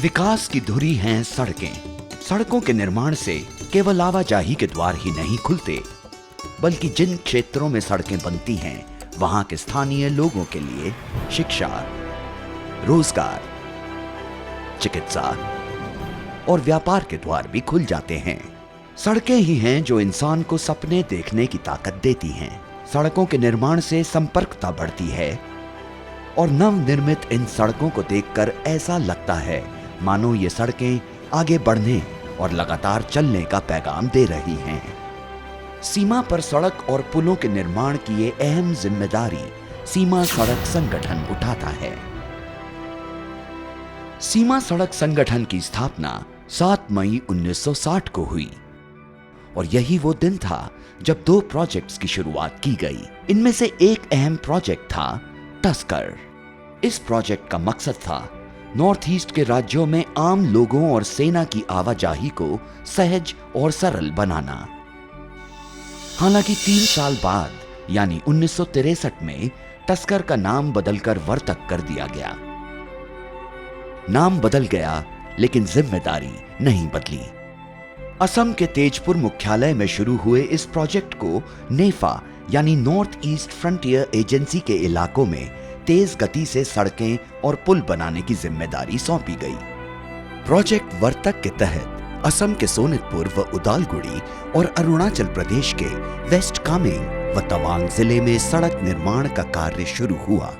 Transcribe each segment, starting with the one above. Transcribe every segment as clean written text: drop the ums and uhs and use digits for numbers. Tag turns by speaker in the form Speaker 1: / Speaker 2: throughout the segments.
Speaker 1: विकास की धुरी हैं सड़कें। सड़कों के निर्माण से केवल आवाजाही के द्वार ही नहीं खुलते, बल्कि जिन क्षेत्रों में सड़कें बनती हैं वहां के स्थानीय लोगों के लिए शिक्षा, रोजगार, चिकित्सा और व्यापार के द्वार भी खुल जाते हैं। सड़कें ही हैं जो इंसान को सपने देखने की ताकत देती हैं। सड़कों के निर्माण से संपर्कता बढ़ती है और नवनिर्मित इन सड़कों को देखकर ऐसा लगता है मानो ये सड़कें आगे बढ़ने और लगातार चलने का पैगाम दे रही हैं। सीमा पर सड़क और पुलों के निर्माण की ये अहम जिम्मेदारी सीमा सड़क संगठन उठाता है। सीमा सड़क संगठन की स्थापना 7 मई 1960 को हुई और यही वो दिन था जब 2 प्रोजेक्ट्स की शुरुआत की गई। इनमें से एक अहम प्रोजेक्ट था टस्कर। इस प्रोजेक्ट का मकसद था नॉर्थ ईस्ट के राज्यों में आम लोगों और सेना की आवाजाही को सहज और सरल बनाना। हालांकि 3 साल बाद यानी 1963 में टस्कर का नाम बदलकर वर्तक कर दिया गया। नाम बदल गया लेकिन जिम्मेदारी नहीं बदली। असम के तेजपुर मुख्यालय में शुरू हुए इस प्रोजेक्ट को नेफा यानी नॉर्थ ईस्ट फ्रंटियर एजेंसी के इलाकों में तेज गति से सड़कें और पुल बनाने की जिम्मेदारी सौंपी गई। प्रोजेक्ट वर्तक के तहत असम के सोनितपुर व उदालगुड़ी और अरुणाचल प्रदेश के वेस्ट कामेंग व तवांग जिले में सड़क निर्माण का कार्य शुरू हुआ।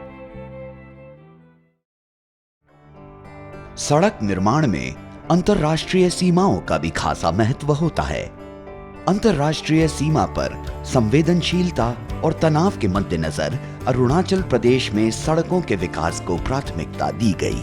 Speaker 1: सड़क निर्माण में अंतर्राष्ट्रीय सीमाओं का भी खासा महत्व होता है। अंतर्राष्ट्रीय सीमा पर संवेदनशीलता और तनाव के मद्देनजर अरुणाचल प्रदेश में सड़कों के विकास को प्राथमिकता दी गई।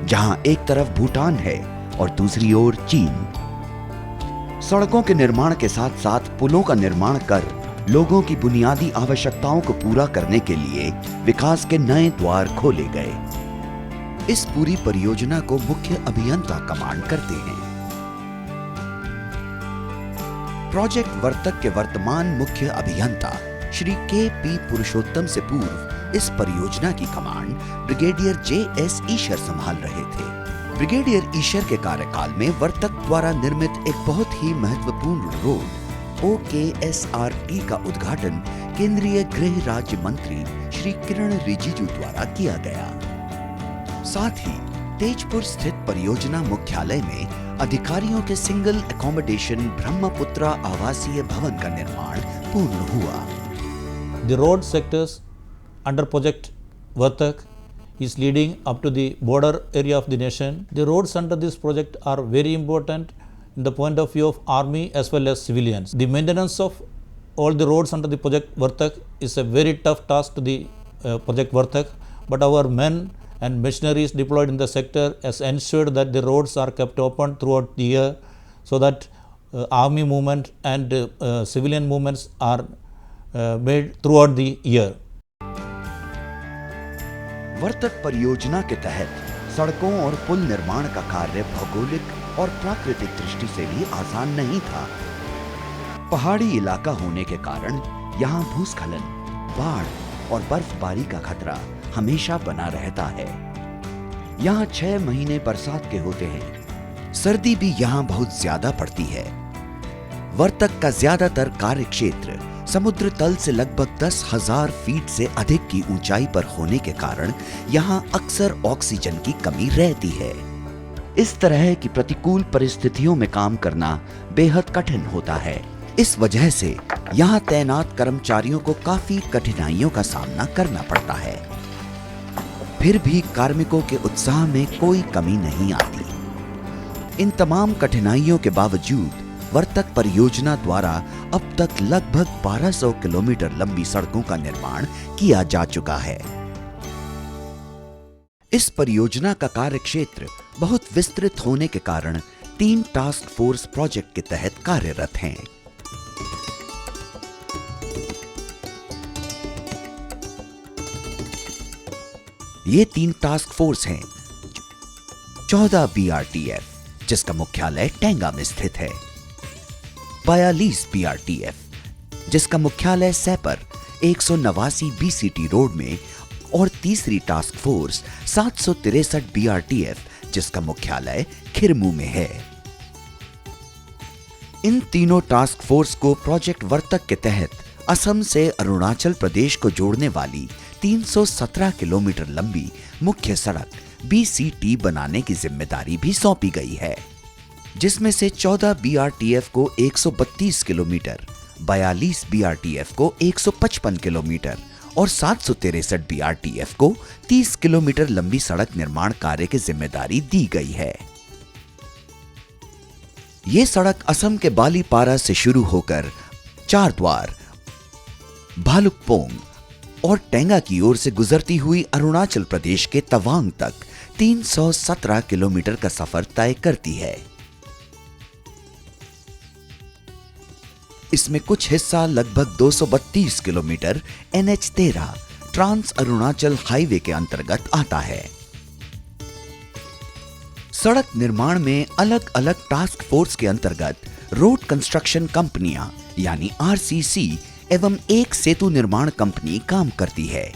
Speaker 1: जहां एक तरफ भूटान है और दूसरी ओर चीन। सड़कों के निर्माण के साथ साथ पुलों का निर्माण कर लोगों की बुनियादी आवश्यकताओं को पूरा करने के लिए विकास के नए द्वार खोले गए। इस पूरी परियोजना को मुख्य अभियंता कमांड करते हैं। प्रोजेक्ट वर्तक के वर्तमान मुख्य अभियंता श्री के.पी. पुरुषोत्तम से पूर्व इस परियोजना की कमांड ब्रिगेडियर जे.एस. ईशर संभाल रहे थे। ब्रिगेडियर ईशर के कार्यकाल में वर्तक द्वारा निर्मित एक बहुत ही महत्वपूर्ण रोड OKSRT का उद्घाटन केंद्रीय गृह राज्य मंत्री श्री किरण रिजिजू द्वारा किया गया। साथ ही तेजपुर स्थित परियोजना मुख्यालय में अधिकारियों के सिंगल एकोमोडेशन ब्रह्मपुत्रा आवासीय भवन का निर्माण पूर्ण हुआ।
Speaker 2: The road sectors under project Vartak is leading up to the border area of the nation. The roads under this project are very important in the point of view of army as well as civilians. The maintenance of all the roads under the project Vartak is a very tough task to the project Vartak, but our men and machineries deployed in the sector has ensured that the roads are kept open throughout the year so that army movement and civilian movements are made throughout the year.
Speaker 1: Vartak परियोजना के तहत सड़कों और पुल निर्माण का कार्य भौगोलिक और प्राकृतिक दृष्टि से भी आसान नहीं था। पहाड़ी इलाका होने के कारण यहाँ भूस्खलन, बाढ़ और बर्फबारी का खतरा हमेशा बना रहता है। यहाँ 6 महीने बरसात के होते हैं। सर्दी भी यहाँ बहुत ज्यादा पड़ती है। वर्तक का ज्यादातर कार्य क्षेत्र समुद्र तल से लगभग 10,000 फीट से अधिक की ऊंचाई पर होने के कारण यहाँ अक्सर ऑक्सीजन की कमी रहती है। इस तरह की प्रतिकूल परिस्थितियों में काम करना बेहद कठिन होता है। इस वजह से यहाँ तैनात कर्मचारियों को काफी कठिनाइयों का सामना करना पड़ता है। फिर भी कार्मिकों के उत्साह में कोई कमी नहीं आती। इन तमाम कठिनाइयों के बावजूद वर्तक परियोजना द्वारा अब तक लगभग 1200 किलोमीटर लंबी सड़कों का निर्माण किया जा चुका है। इस परियोजना का कार्य क्षेत्र बहुत विस्तृत होने के कारण 3 टास्क फोर्स प्रोजेक्ट के तहत कार्यरत हैं। ये 3 टास्क फोर्स हैं। 14 BRTF जिसका मुख्यालय टेंगा में स्थित है, 42 BRTF जिसका मुख्यालय सैपर 189 BCT रोड में और तीसरी टास्क फोर्स 763 BRTF, जिसका मुख्यालय खिरमू में है। इन तीनों टास्क फोर्स को प्रोजेक्ट वर्तक के तहत असम से अरुणाचल प्रदेश को जोड़ने वाली 317 किलोमीटर लंबी मुख्य सड़क BCT बनाने की जिम्मेदारी भी सौंपी गई है, जिसमें से 14 BRTF को 132 किलोमीटर, 42 BRTF को 155 किलोमीटर और 763 BRTF को 30 किलोमीटर लंबी सड़क निर्माण कार्य की जिम्मेदारी दी गई है। ये सड़क असम के बालीपारा से शुरू होकर चारद्वार, भालुकपोंग और टेंगा की ओर से गुजरती हुई अरुणाचल प्रदेश के तवांग तक 317 किलोमीटर का सफर तय करती है। इसमें कुछ हिस्सा लगभग 232 kilometre NH13 trans Arunachal highway के अंतर्गत आता है। सड़क निर्माण में अलग अलग टास्क फोर्स के अंतर्गत रोड कंस्ट्रक्शन कंपनियां यानी RCC एवं एक सेतु निर्माण कंपनी काम करती है।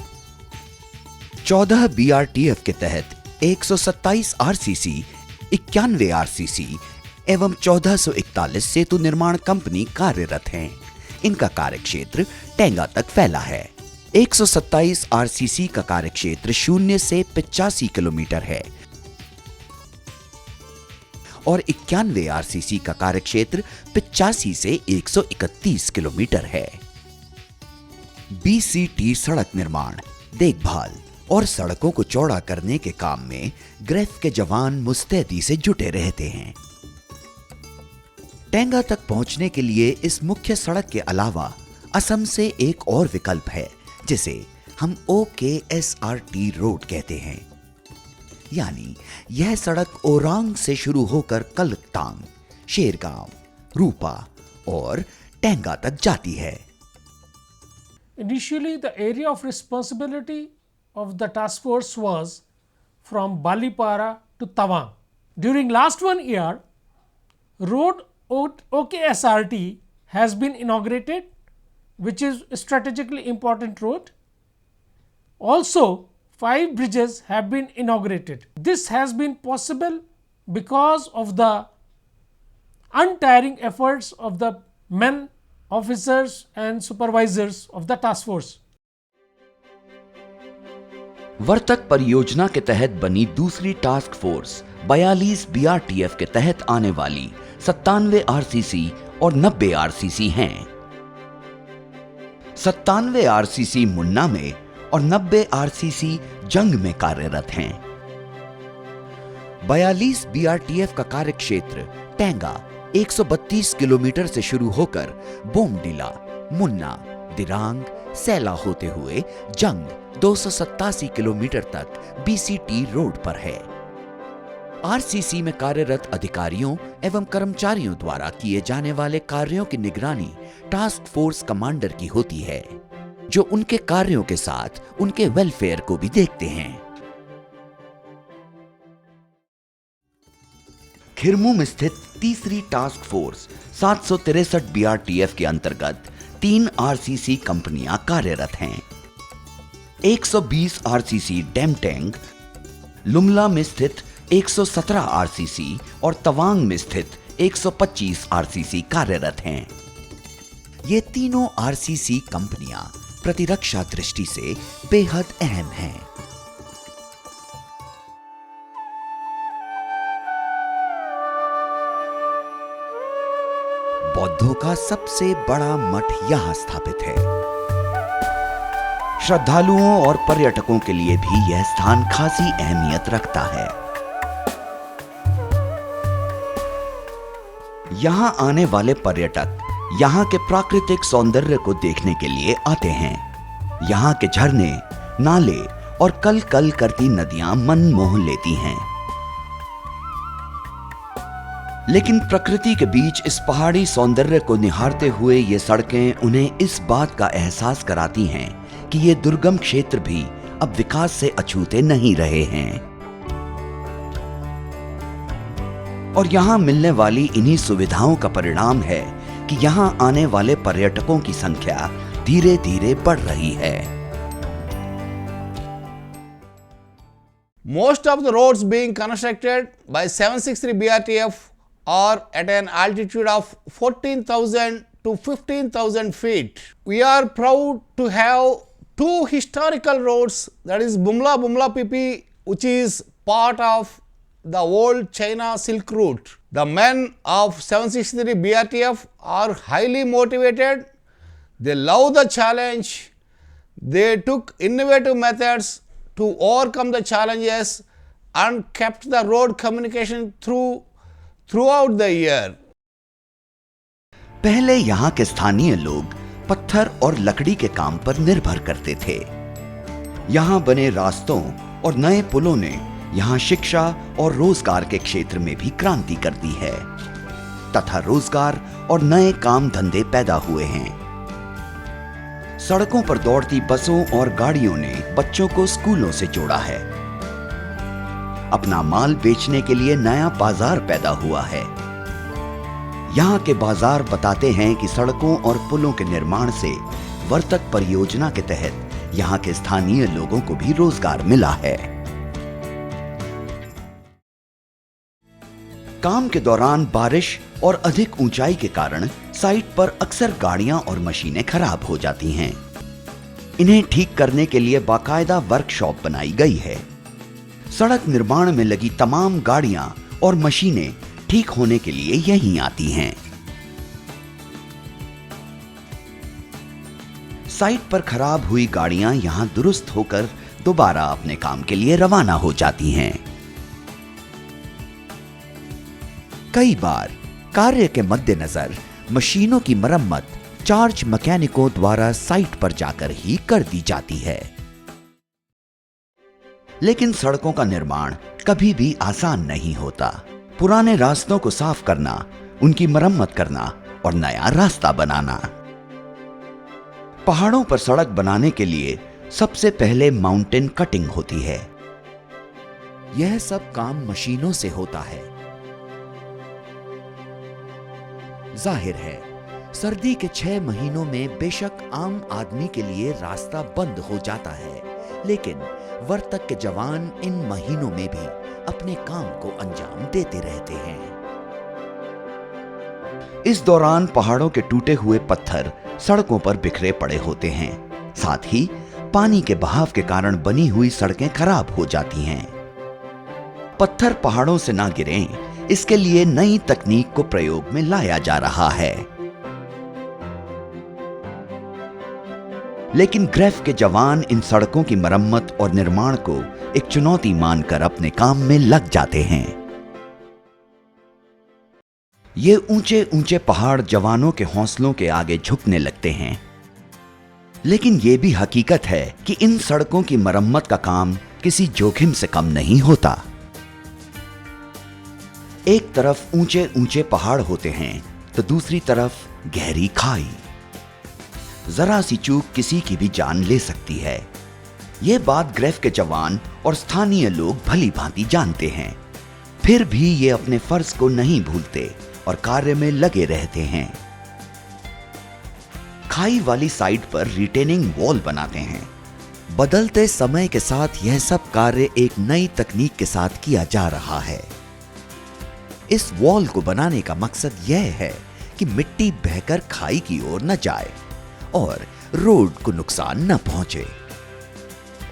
Speaker 1: 14 BRTF के तहत 127 RCC, 91 RCC एवं 1441 सेतु निर्माण कंपनी कार्यरत हैं। इनका कार्यक्षेत्र टेंगा तक फैला है। 127 RCC का कार्यक्षेत्र 0 से 85 किलोमीटर है और 91 RCC का कार्यक्षेत्र 85 से 131 किलोमीटर है। BCT सड़क निर्माण, देखभाल और सड़कों को चौड़ा करने के काम में ग्रेफ के जवान मुस्तैदी से जुटे रहते हैं। टेंगा तक पहुंचने के लिए इस मुख्य सड़क के अलावा असम से एक और विकल्प है, जिसे हम OKSRT रोड कहते हैं। यानी यह सड़क ओरांग से शुरू होकर कलकतांग, शेरगांव, रूपा और टेंगा तक जाती है।
Speaker 3: Initially, the area of responsibility of the task force was from Balipara to Tawang. During last 1 year, road OKSRT has been inaugurated, which is a strategically important road. Also, 5 bridges have been inaugurated. This has been possible because of the untiring efforts of the men, officers and supervisors of the task force.
Speaker 1: Vartak परियोजना के तहत बनी दूसरी task force 42 BRTF के तहत आने वाली 97 RCC और 90 RCC हैं। 97 RCC मुन्ना में और 90 RCC जंग में कार्यरत हैं। 42 BRTF का कार्यक्षेत्र टेंगा 132 किलोमीटर से शुरू होकर बोमडिला, मुन्ना, दिरांग, सैला होते हुए जंग 287 किलोमीटर तक BCT रोड पर है। RCC में कार्यरत अधिकारियों एवं कर्मचारियों द्वारा किए जाने वाले कार्यों की निगरानी टास्क फोर्स कमांडर की होती है, जो उनके कार्यों के साथ उनके वेलफेयर को भी देखते हैं। खिरमू में स्थित तीसरी टास्क फोर्स 763 BRTF के अंतर्गत 3 RCC कंपनियां कार्यरत हैं। 120 RCC डेमटेंग, लुमला में स्थित 117 RCC और तवांग में स्थित 125 RCC कार्यरत हैं। ये तीनों RCC कंपनियां प्रतिरक्षा दृष्टि से बेहद अहम हैं। बौद्धों का सबसे बड़ा मठ यहां स्थापित है। श्रद्धालुओं और पर्यटकों के लिए भी यह स्थान खासी अहमियत रखता है। यहां आने वाले पर्यटक यहां के प्राकृतिक सौंदर्य को देखने के लिए आते हैं। यहां के झरने, नाले और कल कल करती नदियां मन मोह लेती हैं। लेकिन प्रकृति के बीच इस पहाड़ी सौंदर्य को निहारते हुए ये सड़कें उन्हें इस बात का एहसास कराती हैं कि ये दुर्गम क्षेत्र भी अब विकास से अछूते नहीं रहे हैं। और यहां मिलने वाली इन्हीं सुविधाओं का परिणाम है कि यहां आने वाले पर्यटकों की संख्या धीरे धीरे बढ़ रही है।
Speaker 4: Most of the roads being constructed by 763 BRTF are at an altitude of 14,000 to 15,000 feet. We are proud to have two historical roads, that is Bumla Pipi, which is part of the old China Silk Route. The men of 763 BRTF are highly motivated. They love the challenge. They took innovative methods to overcome the challenges and kept the road communication throughout the year.
Speaker 1: पहले यहाँ के स्थानीय लोग पत्थर और लकड़ी के काम पर निर्भर करते थे। यहाँ बने रास्तों और नए पुलों ने यहाँ शिक्षा और रोजगार के क्षेत्र में भी क्रांति कर दी है तथा रोजगार और नए काम धंधे पैदा हुए हैं। सड़कों पर दौड़ती बसों और गाड़ियों ने बच्चों को स्कूलों से जोड़ा है। अपना माल बेचने के लिए नया बाजार पैदा हुआ है। यहाँ के बाजार बताते हैं कि सड़कों और पुलों के निर्माण से वर्तक परियोजना के तहत यहाँ के स्थानीय लोगों को भी रोजगार मिला है। काम के दौरान बारिश और अधिक ऊंचाई के कारण साइट पर अक्सर गाड़ियां और मशीनें खराब हो जाती हैं। इन्हें ठीक करने के लिए बाकायदा वर्कशॉप बनाई गई है। सड़क निर्माण में लगी तमाम गाड़ियां और मशीनें ठीक होने के लिए यहीं आती हैं। साइट पर खराब हुई गाड़ियां यहां दुरुस्त होकर दोबारा अपने काम के लिए रवाना हो जाती हैं। कई बार कार्य के मद्देनजर मशीनों की मरम्मत चार्ज मैकेनिकों द्वारा साइट पर जाकर ही कर दी जाती है। लेकिन सड़कों का निर्माण कभी भी आसान नहीं होता। पुराने रास्तों को साफ करना, उनकी मरम्मत करना और नया रास्ता बनाना। पहाड़ों पर सड़क बनाने के लिए सबसे पहले माउंटेन कटिंग होती है। यह सब काम मशीनों से होता है। जाहिर है, सर्दी के 6 महीनों में बेशक आम आदमी के लिए रास्ता बंद हो जाता है, लेकिन वर्तक के जवान इन महीनों में भी अपने काम को अंजाम देते रहते हैं। इस दौरान पहाड़ों के टूटे हुए पत्थर सड़कों पर बिखरे पड़े होते हैं। साथ ही पानी के बहाव के कारण बनी हुई सड़कें खराब हो जाती हैं। पत्थर पहाड़ों से ना गिरें, इसके लिए नई तकनीक को प्रयोग में लाया जा रहा है। लेकिन ग्रेफ के जवान इन सड़कों की मरम्मत और निर्माण को एक चुनौती मानकर अपने काम में लग जाते हैं। ये ऊंचे ऊंचे पहाड़ जवानों के हौसलों के आगे झुकने लगते हैं। लेकिन यह भी हकीकत है कि इन सड़कों की मरम्मत का काम किसी जोखिम से कम नहीं होता। एक तरफ ऊंचे ऊंचे पहाड़ होते हैं तो दूसरी तरफ गहरी खाई। जरा सी चूक किसी की भी जान ले सकती है। यह बात ग्रेफ के जवान और स्थानीय लोग भली भांति जानते हैं। फिर भी ये अपने फर्ज को नहीं भूलते और कार्य में लगे रहते हैं। खाई वाली साइड पर रिटेनिंग वॉल बनाते हैं। बदलते समय के साथ यह सब कार्य एक नई तकनीक के साथ किया जा रहा है। इस वॉल को बनाने का मकसद यह है कि मिट्टी बहकर खाई की ओर न जाए और रोड को नुकसान न पहुंचे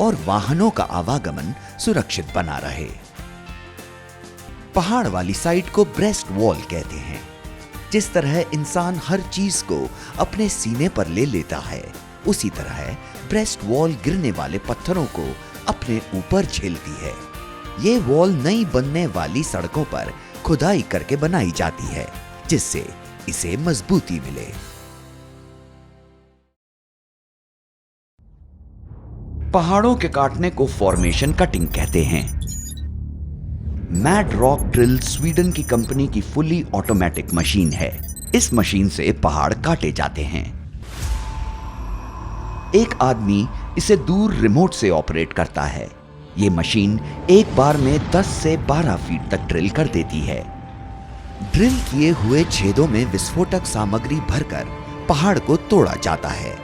Speaker 1: और वाहनों का आवागमन सुरक्षित बना रहे। पहाड़ वाली साइड को ब्रेस्ट वॉल कहते हैं। जिस तरह इंसान हर चीज को अपने सीने पर ले लेता है, उसी तरह ब्रेस्ट वॉल गिरने वाले पत्थरों को अपने ऊपर झेलती है। ये वॉल नई बनने वाली सड़कों पर खुदाई करके बनाई जाती है, जिससे इसे मजबूती मिले। पहाड़ों के काटने को फॉर्मेशन कटिंग कहते हैं। मैड रॉक ड्रिल स्वीडन की कंपनी की फुली ऑटोमेटिक मशीन है। इस मशीन से पहाड़ काटे जाते हैं। एक आदमी इसे दूर रिमोट से ऑपरेट करता है। यह मशीन एक बार में 10 से 12 फीट तक ड्रिल कर देती है। ड्रिल किए हुए छेदों में विस्फोटक सामग्री भरकर पहाड़ को तोड़ा जाता है।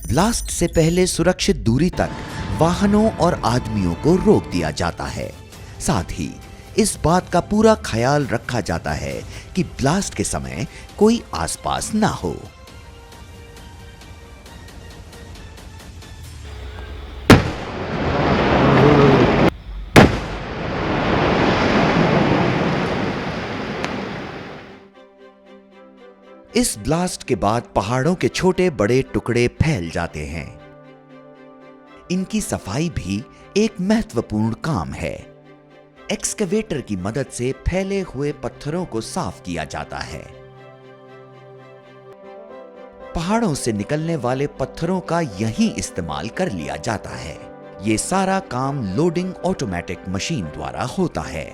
Speaker 1: ब्लास्ट से पहले सुरक्षित दूरी तक वाहनों और आदमियों को रोक दिया जाता है। साथ ही इस बात का पूरा ख्याल रखा जाता है कि ब्लास्ट के समय कोई आसपास ना हो। इस ब्लास्ट के बाद पहाड़ों के छोटे बड़े टुकड़े फैल जाते हैं। इनकी सफाई भी एक महत्वपूर्ण काम है। एक्सकेवेटर की मदद से फैले हुए पत्थरों को साफ किया जाता है। पहाड़ों से निकलने वाले पत्थरों का यहीं इस्तेमाल कर लिया जाता है। ये सारा काम लोडिंग ऑटोमेटिक मशीन द्वारा होता है।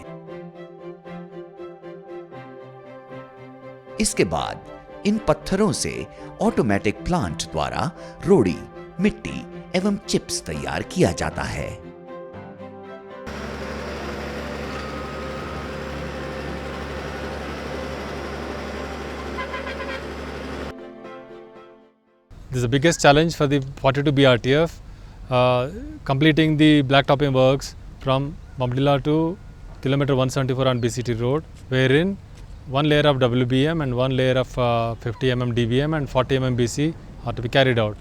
Speaker 1: इसके बाद इन पत्थरों से ऑटोमेटिक प्लांट द्वारा रोड़ी, मिट्टी एवं चिप्स तैयार किया जाता है।
Speaker 5: This is the biggest challenge for the 42 BRTF, completing the blacktopping works from Bombdila to kilometer 174 on BCT road, wherein one layer of WBM and one layer of 50 mm DBM and 40 mm BC are to be carried out.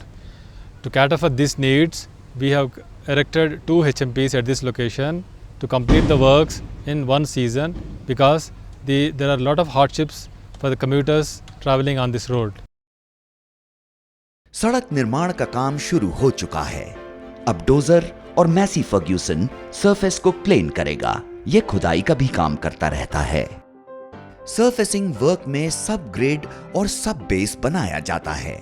Speaker 5: To cater for these needs, we have erected 2 HMPs at this location to complete the works in one season, because there are a lot of hardships for the commuters travelling on this road.
Speaker 1: सड़क निर्माण का काम शुरू हो चुका है। अब dozer और मैसी फर्ग्यूसन सरफेस को प्लेन करेगा। यह खुदाई का भी काम करता रहता है। सरफेसिंग वर्क में सब ग्रेड और सब बेस बनाया जाता है।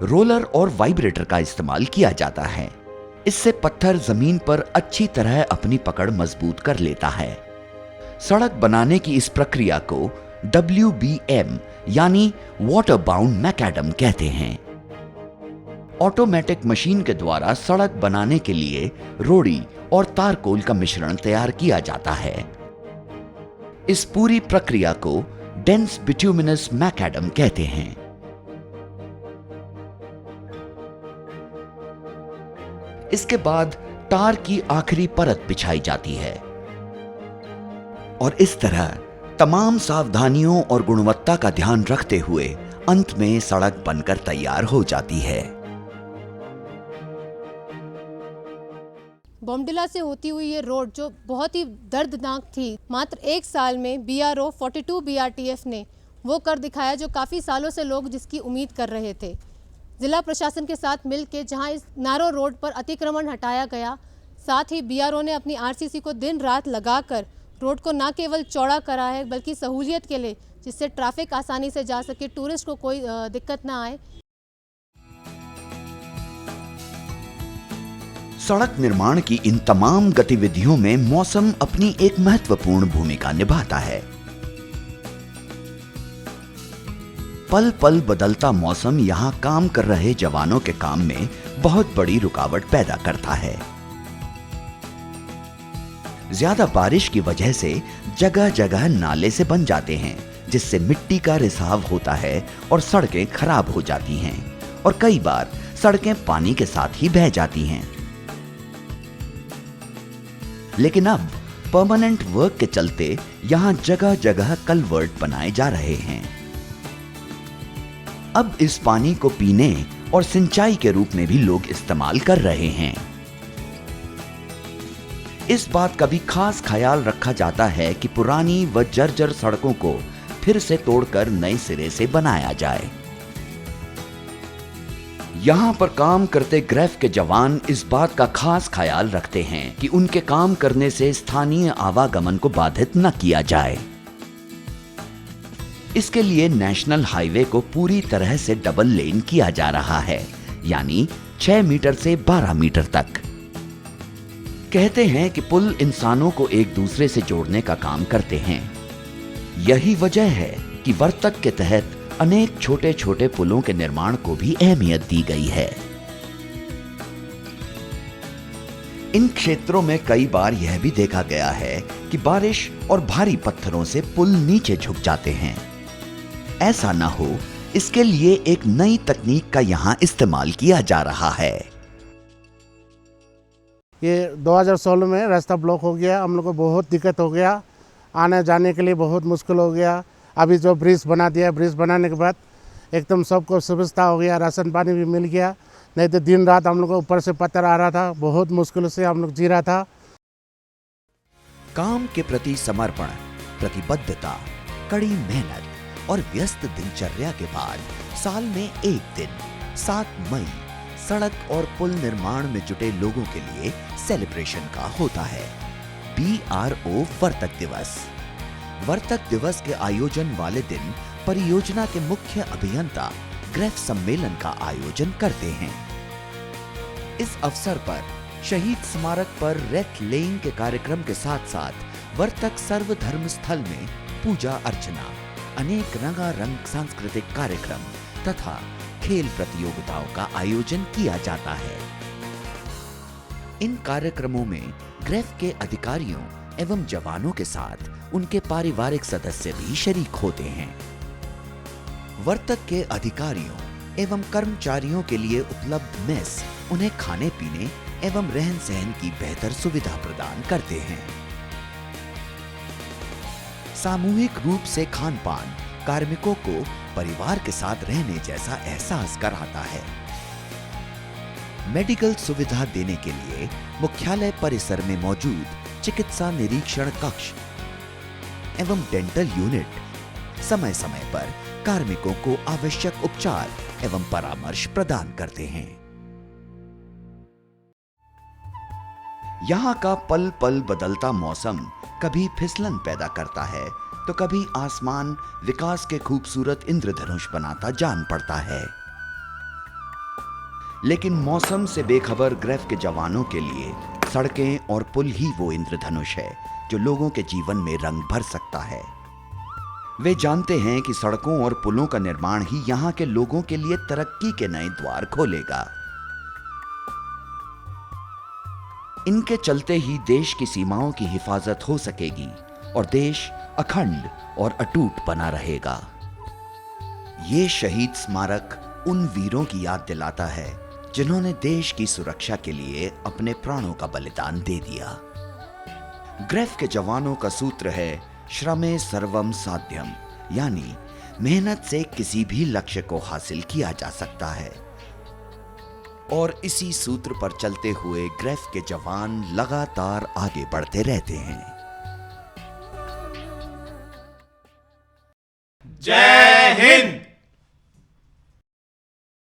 Speaker 1: रोलर और वाइब्रेटर का इस्तेमाल किया जाता है। इससे पत्थर जमीन पर अच्छी तरह अपनी पकड़ मजबूत कर लेता है। सड़क बनाने की इस प्रक्रिया को WBM यानी वाटर बाउंड मैकेडम कहते हैं। ऑटोमेटिक मशीन के द्वारा सड़क बनाने के लिए रोड़ी और तारकोल का मिश्रण तैयार किया जाता है। इस पूरी प्रक्रिया को डेंस बिट्यूमिनस मैकेडम कहते हैं। इसके बाद टार की आखिरी परत बिछाई जाती है और इस तरह तमाम सावधानियों और गुणवत्ता का ध्यान रखते हुए अंत में सड़क बनकर तैयार हो जाती है।
Speaker 6: बॉम्डिला से होती हुई ये रोड जो बहुत ही दर्दनाक थी, मात्र 1 साल में BRO 42 BRTF ने वो कर दिखाया जो काफ़ी सालों से लोग जिसकी उम्मीद कर रहे थे। ज़िला प्रशासन के साथ मिलकर जहां इस नारो रोड पर अतिक्रमण हटाया गया, साथ ही BRO ने अपनी RCC को दिन रात लगाकर रोड को न केवल चौड़ा करा है बल्कि सहूलियत के लिए, जिससे ट्रैफिक आसानी से जा सके, टूरिस्ट को कोई दिक्कत ना आए।
Speaker 1: सड़क निर्माण की इन तमाम गतिविधियों में मौसम अपनी एक महत्वपूर्ण भूमिका निभाता है। पल पल बदलता मौसम यहां काम कर रहे जवानों के काम में बहुत बड़ी रुकावट पैदा करता है। ज्यादा बारिश की वजह से जगह जगह नाले से बन जाते हैं, जिससे मिट्टी का रिसाव होता है और सड़कें खराब हो जाती हैं और कई बार सड़कें पानी के साथ ही बह जाती हैं। लेकिन अब परमानेंट वर्क के चलते यहां जगह जगह कलवर्ट बनाए जा रहे हैं। अब इस पानी को पीने और सिंचाई के रूप में भी लोग इस्तेमाल कर रहे हैं। इस बात का भी खास ख्याल रखा जाता है कि पुरानी व जर्जर सड़कों को फिर से तोड़कर नए सिरे से बनाया जाए। यहां पर काम करते ग्रेफ के जवान इस बात का खास ख्याल रखते हैं कि उनके काम करने से स्थानीय आवागमन को बाधित न किया जाए। इसके लिए नेशनल हाईवे को पूरी तरह से डबल लेन किया जा रहा है, यानी 6 मीटर से 12 मीटर तक। कहते हैं कि पुल इंसानों को एक दूसरे से जोड़ने का काम करते हैं। यही वजह है कि वर्तक के तहत अनेक छोटे छोटे पुलों के निर्माण को भी अहमियत दी गई है। इन क्षेत्रों में कई बार यह भी देखा गया है कि बारिश और भारी पत्थरों से पुल नीचे झुक जाते हैं। ऐसा न हो, इसके लिए एक नई तकनीक का यहां इस्तेमाल किया जा रहा है।
Speaker 7: ये 2016 में रास्ता ब्लॉक हो गया, हम लोग को बहुत दिक्कत हो गया, आने जाने के लिए बहुत मुश्किल हो गया। अभी जो ब्रिज बना दिया, ब्रिज बनाने के बाद एकदम सबको सुविधा हो गया, राशन पानी भी मिल गया। नहीं तो दिन रात हम लोग को ऊपर से पत्थर आ रहा था, बहुत मुश्किल से हम लोग जी रहा था।
Speaker 1: काम के प्रति समर्पण, प्रतिबद्धता, कड़ी मेहनत और व्यस्त दिनचर्या के बाद साल में एक दिन 7 मई सड़क और पुल निर्माण में जुटे लोगों के लिए सेलिब्रेशन का होता है BRO वर्तक दिवस। वर्तक दिवस के आयोजन वाले दिन परियोजना के मुख्य अभियंता ग्रेफ सम्मेलन का आयोजन करते हैं। इस अवसर पर शहीद स्मारक पर रेत लेइंग के कार्यक्रम के साथ साथ वर्तक सर्वधर्म स्थल में पूजा अर्चना, अनेक रंगारंग सांस्कृतिक कार्यक्रम तथा खेल प्रतियोगिताओं का आयोजन किया जाता है। इन कार्यक्रमों में ग्रेफ के अधिकारियों एवं जवानों के साथ उनके पारिवारिक सदस्य भी शरीक होते हैं। वर्तक के अधिकारियों एवं कर्मचारियों के लिए उपलब्ध मेस उन्हें खाने पीने एवं रहन सहन की बेहतर सुविधा प्रदान करते हैं। सामूहिक रूप से खान पान कार्मिकों को परिवार के साथ रहने जैसा एहसास कराता है। मेडिकल सुविधा देने के लिए मुख्यालय परिसर में मौजूद चिकित्सा निरीक्षण कक्ष एवं डेंटल यूनिट समय समय पर कार्मिकों को आवश्यक उपचार एवं परामर्श प्रदान करते हैं। यहाँ का पल पल बदलता मौसम कभी फिसलन पैदा करता है तो कभी आसमान विकास के खूबसूरत इंद्रधनुष बनाता जान पड़ता है। लेकिन मौसम से बेखबर ग्रेफ के जवानों के लिए सड़कें और पुल ही वो इंद्रधनुष है जो लोगों के जीवन में रंग भर सकता है। वे जानते हैं कि सड़कों और पुलों का निर्माण ही यहाँ के लोगों के लिए तरक्की के नए द्वार खोलेगा। इनके चलते ही देश की सीमाओं की हिफाजत हो सकेगी और देश अखंड और अटूट बना रहेगा। ये शहीद स्मारक उन वीरों की याद दिलाता है जिन्होंने देश की सुरक्षा के लिए अपने प्राणों का बलिदान दे दिया। ग्रेफ के जवानों का सूत्र है श्रमे सर्वम साध्यम, यानी मेहनत से किसी भी लक्ष्य को हासिल किया जा सकता है। और इसी सूत्र पर चलते हुए ग्रेफ के जवान लगातार आगे बढ़ते रहते हैं।
Speaker 8: जय हिंद।